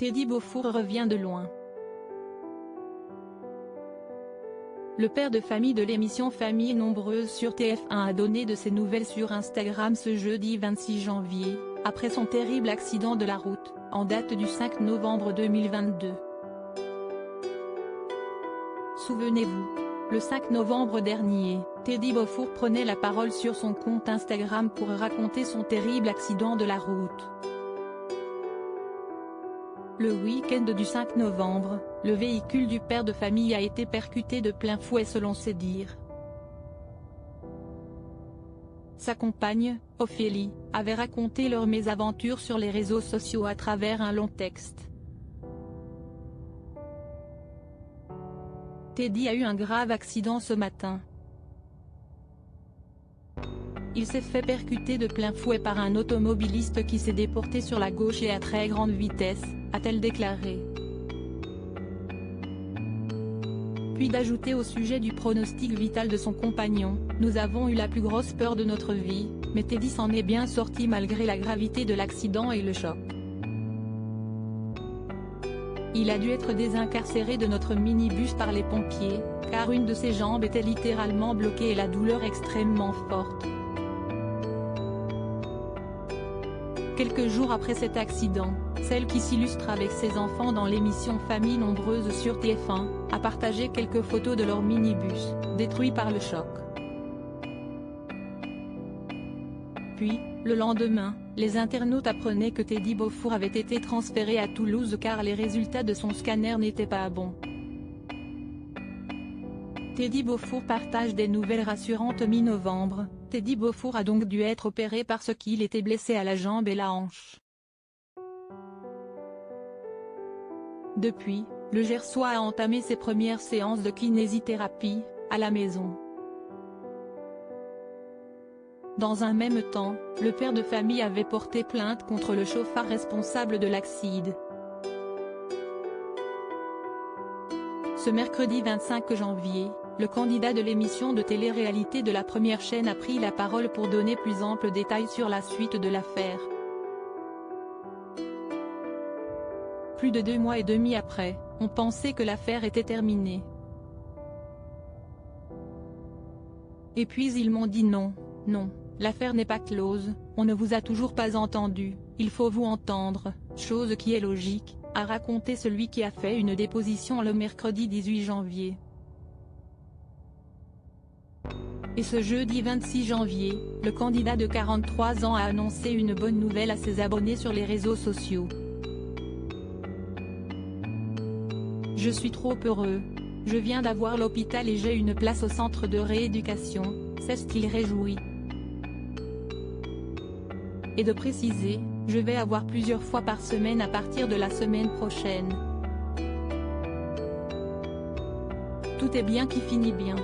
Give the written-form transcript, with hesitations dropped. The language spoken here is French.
Teddy Beaufour revient de loin. Le père de famille de l'émission Famille Nombreuse sur TF1 a donné de ses nouvelles sur Instagram ce jeudi 26 janvier, après son terrible accident de la route, en date du 5 novembre 2022. Souvenez-vous, le 5 novembre dernier, Teddy Beaufour prenait la parole sur son compte Instagram pour raconter son terrible accident de la route. Le week-end du 5 novembre, le véhicule du père de famille a été percuté de plein fouet selon ses dires. Sa compagne, Ophélie, avait raconté leur mésaventure sur les réseaux sociaux à travers un long texte. Teddy a eu un grave accident ce matin. Il s'est fait percuter de plein fouet par un automobiliste qui s'est déporté sur la gauche et à très grande vitesse, a-t-elle déclaré. Puis d'ajouter au sujet du pronostic vital de son compagnon, « Nous avons eu la plus grosse peur de notre vie, mais Teddy s'en est bien sorti malgré la gravité de l'accident et le choc. Il a dû être désincarcéré de notre minibus par les pompiers, car une de ses jambes était littéralement bloquée et la douleur extrêmement forte. » Quelques jours après cet accident, celle qui s'illustre avec ses enfants dans l'émission Famille Nombreuse sur TF1, a partagé quelques photos de leur minibus, détruit par le choc. Puis, le lendemain, les internautes apprenaient que Teddy Beaufour avait été transféré à Toulouse car les résultats de son scanner n'étaient pas bons. Teddy Beaufour partage des nouvelles rassurantes mi-novembre. Teddy Beaufour a donc dû être opéré parce qu'il était blessé à la jambe et la hanche. Depuis, le Gersois a entamé ses premières séances de kinésithérapie, à la maison. Dans un même temps, le père de famille avait porté plainte contre le chauffard responsable de l'accident. Ce mercredi 25 janvier, le candidat de l'émission de télé-réalité de la première chaîne a pris la parole pour donner plus ample détails sur la suite de l'affaire. Plus de 2 mois et demi après, on pensait que l'affaire était terminée. Et puis ils m'ont dit non, l'affaire n'est pas close, on ne vous a toujours pas entendu, il faut vous entendre, chose qui est logique, a raconté celui qui a fait une déposition le mercredi 18 janvier. Et ce jeudi 26 janvier, le candidat de 43 ans a annoncé une bonne nouvelle à ses abonnés sur les réseaux sociaux. Je suis trop heureux. Je viens d'avoir l'hôpital et j'ai une place au centre de rééducation, s'est-il réjoui. Et de préciser, je vais avoir plusieurs fois par semaine à partir de la semaine prochaine. Tout est bien qui finit bien.